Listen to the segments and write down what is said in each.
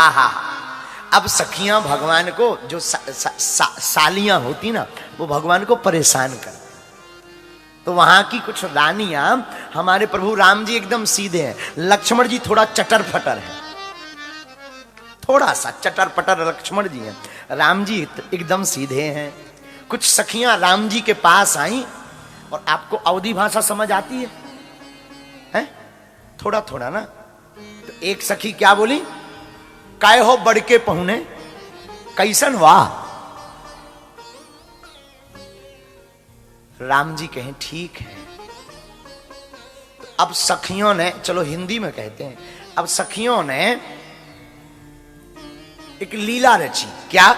आहा, अब सखियां भगवान को जो सालियां होती ना, वो भगवान को परेशान कर। तो वहां की कुछ रानियां, हमारे प्रभु राम जी एकदम सीधे हैं, लक्ष्मण जी थोड़ा चटर फटर है, थोड़ा सा चटर पटर लक्ष्मण जी हैं, राम जी एकदम सीधे हैं। कुछ सखियां राम जी के पास आई, और आपको अवधी भाषा समझ आती है? थोड़ा थोड़ा ना। तो एक सखी क्या बोली, काय हो बढ़ के पहुने, कैसन वाह। राम जी कहें ठीक है। तो अब सखियों ने, चलो हिंदी में कहते हैं, अब सखियों ने एक लीला रची। क्या?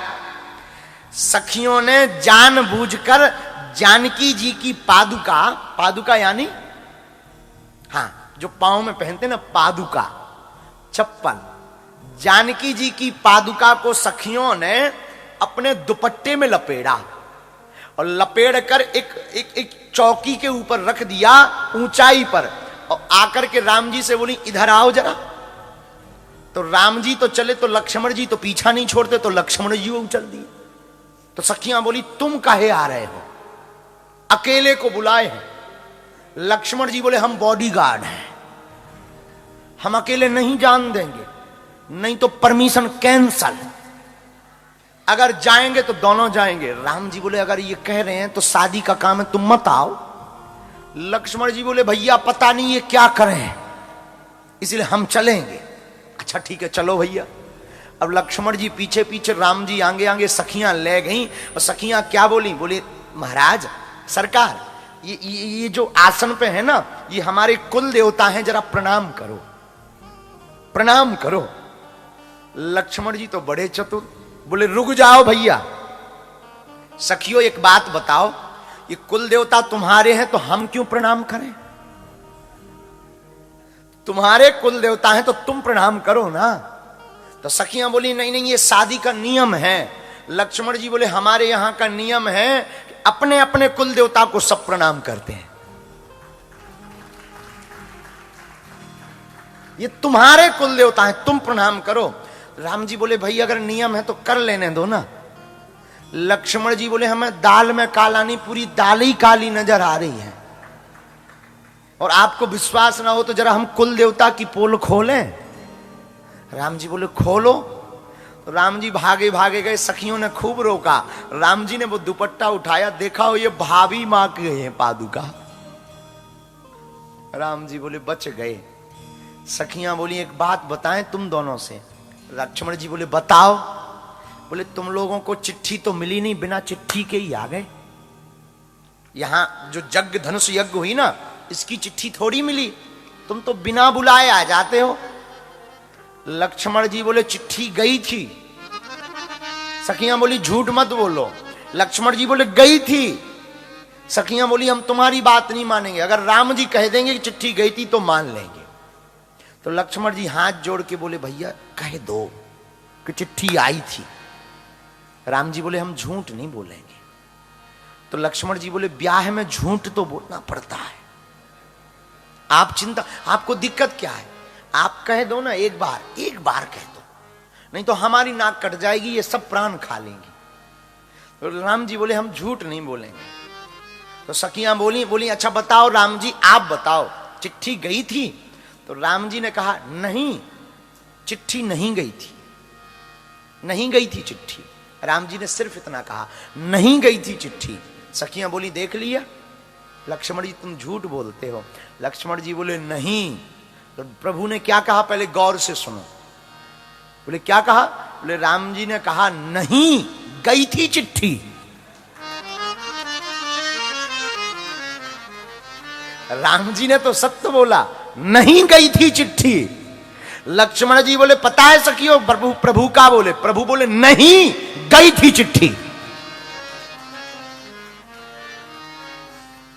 सखियों ने जानबूझकर जानकी जी की पादुका, पादुका यानी हाँ जो पांव में पहनते ना, पादुका चप्पल, जानकी जी की पादुका को सखियों ने अपने दुपट्टे में लपेड़ा, और लपेड़ कर एक चौकी के ऊपर रख दिया ऊंचाई पर, और आकर के राम जी से बोली इधर आओ जरा। तो राम जी तो चले, तो लक्ष्मण जी तो पीछा नहीं छोड़ते, तो लक्ष्मण जी वो उछल दिए। तो सखियां बोली तुम काहे आ रहे हो, अकेले को बुलाए हैं। लक्ष्मण जी बोले हम बॉडीगार्ड हैं, हम अकेले नहीं जान देंगे, नहीं तो परमिशन कैंसल, अगर जाएंगे तो दोनों जाएंगे। राम जी बोले अगर ये कह रहे हैं तो शादी का काम है, तुम मत आओ। लक्ष्मण जी बोले भैया पता नहीं ये क्या करें, इसलिए हम चलेंगे। अच्छा ठीक है चलो भैया। अब लक्ष्मण जी पीछे पीछे, राम जी आगे आगे, सखियां ले गईं। और सखियां क्या बोली, बोले महाराज सरकार, ये जो आसन पे है ना, ये हमारे कुल देवता हैं, जरा प्रणाम करो, प्रणाम करो। लक्ष्मण जी तो बड़े चतुर, बोले रुक जाओ भैया, सखियों एक बात बताओ, ये कुल देवता तुम्हारे हैं तो हम क्यों प्रणाम करें? तुम्हारे कुल देवता हैं तो तुम प्रणाम करो ना। तो सखियां बोली नहीं नहीं ये शादी का नियम है। लक्ष्मण जी बोले हमारे यहां का नियम है कि अपने अपने कुल देवता को सब प्रणाम करते हैं, ये तुम्हारे कुल देवता हैं, तुम प्रणाम करो। राम जी बोले भाई अगर नियम है तो कर लेने दो ना। लक्ष्मण जी बोले हमें दाल में काला नहीं, पूरी दाल ही काली नजर आ रही है, और आपको विश्वास ना हो तो जरा हम कुल देवता की पोल खोलें। राम जी बोले खोलो। राम जी भागे भागे गए, सखियों ने खूब रोका। राम जी ने वो दुपट्टा उठाया, देखा हो ये भाभी मां के हैं पादुका। राम जी बोले बच गए। सखियां बोली एक बात बताएं तुम दोनों से। लक्ष्मण जी बोले बताओ। बोले तुम लोगों को चिट्ठी तो मिली नहीं, बिना चिट्ठी के ही आ गए। यहां जो यज्ञ धनुष यज्ञ हुई ना, इसकी चिट्ठी थोड़ी मिली, तुम तो बिना बुलाए आ जाते हो। लक्ष्मण जी बोले चिट्ठी गई थी। सखियां बोली झूठ मत बोलो। लक्ष्मण जी बोले गई थी। सखियां बोली हम तुम्हारी बात नहीं मानेंगे, अगर राम जी कह देंगे कि चिट्ठी गई थी तो मान लेंगे। तो लक्ष्मण जी हाथ जोड़ के बोले भैया कह दो कि चिट्ठी आई थी। राम जी बोले हम झूठ नहीं बोलेंगे। तो लक्ष्मण जी बोले ब्याह में झूठ तो बोलना पड़ता है, आप चिंता, आपको दिक्कत क्या है, आप कह दो ना, एक बार कह दो, नहीं तो हमारी नाक कट जाएगी, ये सब प्राण खा लेंगी। तो राम जी बोले हम झूठ नहीं बोलेंगे। तो सखियां बोली अच्छा बताओ राम जी आप बताओ चिट्ठी गई थी? तो राम जी ने कहा नहीं, चिट्ठी नहीं गई थी, नहीं गई थी चिट्ठी। राम जी ने सिर्फ इतना कहा नहीं गई थी चिट्ठी। सखियां बोली देख लिया लक्ष्मण जी तुम झूठ बोलते हो। लक्ष्मण जी बोले नहीं। तो प्रभु ने क्या कहा पहले गौर से सुनो। बोले क्या कहा? बोले राम जी ने कहा नहीं गई थी चिट्ठी। राम जी ने तो सत्य बोला, नहीं गई थी चिट्ठी। लक्ष्मण जी बोले पता है सखियों प्रभु का बोले? प्रभु बोले नहीं गई थी चिट्ठी।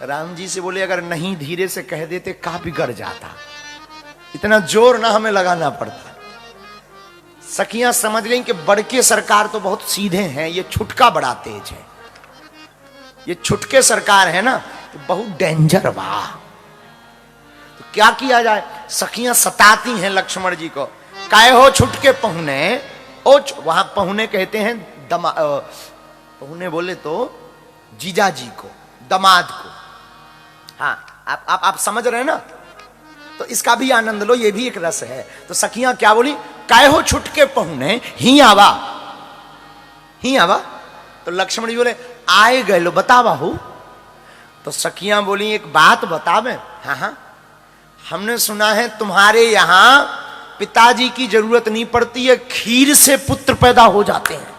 राम जी से बोले अगर नहीं धीरे से कह देते का बिगड़ जाता, इतना जोर ना हमें लगाना पड़ता। सखियां समझ गई कि बड़के सरकार तो बहुत सीधे हैं, ये छुटका बड़ा तेज है, ये छुटके सरकार है ना तो बहुत डेंजर बा। तो क्या किया जाए? सखियां सताती हैं लक्ष्मण जी को। काय हो छुटके पहुने, ओ वहां पहुने कहते हैं पहुने बोले तो जीजा जी को, दमाद को। हाँ आप समझ रहे हैं ना, तो इसका भी आनंद लो, ये भी एक रस है। तो सखियां क्या बोली, काय हो छुटके पहुने ही आवा, ही आवा। तो लक्ष्मण जी बोले आए गए लो, बता बाहू। तो सखियां बोली एक बात बतावे। हाँ हाँ, हमने सुना है तुम्हारे यहां पिताजी की जरूरत नहीं पड़ती है, खीर से पुत्र पैदा हो जाते हैं।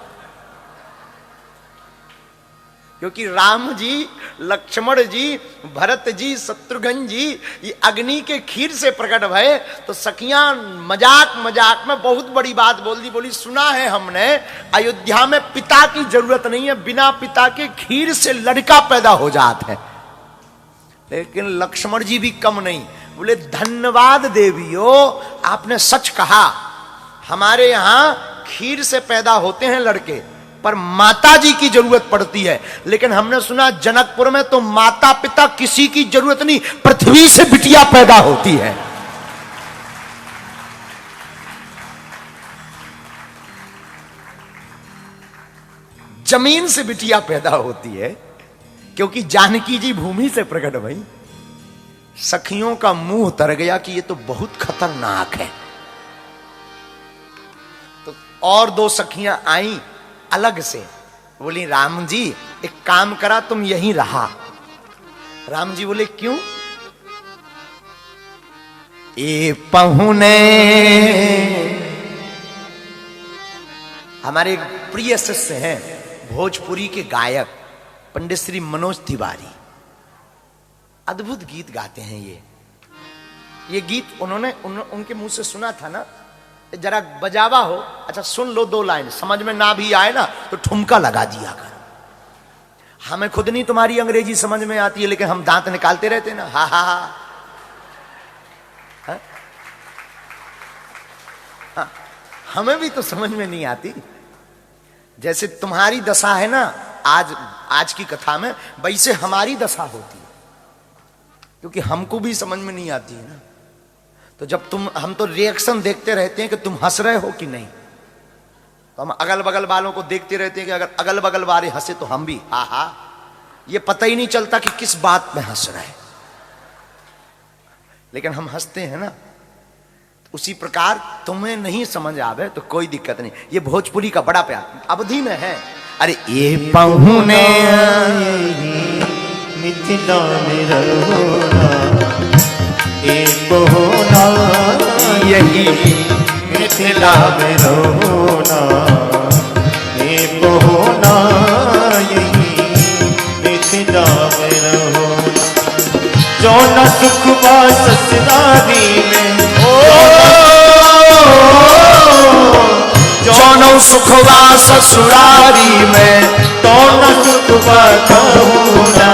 क्योंकि राम जी, लक्ष्मण जी, भरत जी, शत्रुघ्न जी ये अग्नि के खीर से प्रकट भये। तो सखियां मजाक मजाक में बहुत बड़ी बात बोल दी, बोली सुना है हमने अयोध्या में पिता की जरूरत नहीं है, बिना पिता के खीर से लड़का पैदा हो जाता है। लेकिन लक्ष्मण जी भी कम नहीं, बोले धन्यवाद देवियो, आपने सच कहा, हमारे यहां खीर से पैदा होते हैं लड़के, पर माता जी की जरूरत पड़ती है। लेकिन हमने सुना जनकपुर में तो माता पिता किसी की जरूरत नहीं, पृथ्वी से बिटिया पैदा होती है। जमीन से बिटिया पैदा होती है, क्योंकि जानकी जी भूमि से प्रकट भई। सखियों का मुंह तर गया कि ये तो बहुत खतरनाक है। तो और दो सखियां आई अलग से, बोली राम जी एक काम करा, तुम यहीं रहा। राम जी बोले क्यों? ए पहुने, हमारे एक प्रिय शिष्य हैं भोजपुरी के गायक पंडित श्री मनोज तिवारी, अद्भुत गीत गाते हैं। ये गीत उन्होंने उनके मुंह से सुना था ना, जरा बजावा हो, अच्छा सुन लो, दो लाइन समझ में ना भी आए ना तो ठुमका लगा दिया कर। हमें खुद नहीं तुम्हारी अंग्रेजी समझ में आती है, लेकिन हम दांत निकालते रहते ना, हा हा हा, हा। हमें भी तो समझ में नहीं आती। जैसे तुम्हारी दशा है ना आज की कथा में, वैसे हमारी दशा होती है, क्योंकि हमको भी समझ में नहीं आती है ना। तो जब हम तो रिएक्शन देखते रहते हैं कि तुम हंस रहे हो कि नहीं, तो हम अगल बगल वालों को देखते रहते हैं कि अगर अगल बगल वाले हंसे तो हम भी हा हा, ये पता ही नहीं चलता कि किस बात में हंस रहे हैं, लेकिन हम हंसते हैं ना। तो उसी प्रकार तुम्हें नहीं समझ आवे तो कोई दिक्कत नहीं, ये भोजपुरी का बड़ा प्यार अवधि में है। अरे ये पहुने मिथिला में रहोना, एक होना यही मिथिला में रहोना, एक होना यही मिथिला में रहोना। जो न सुख बा ससुरारी में, जो न सुख बा ससुरारी में, तो न सुख बा कहूना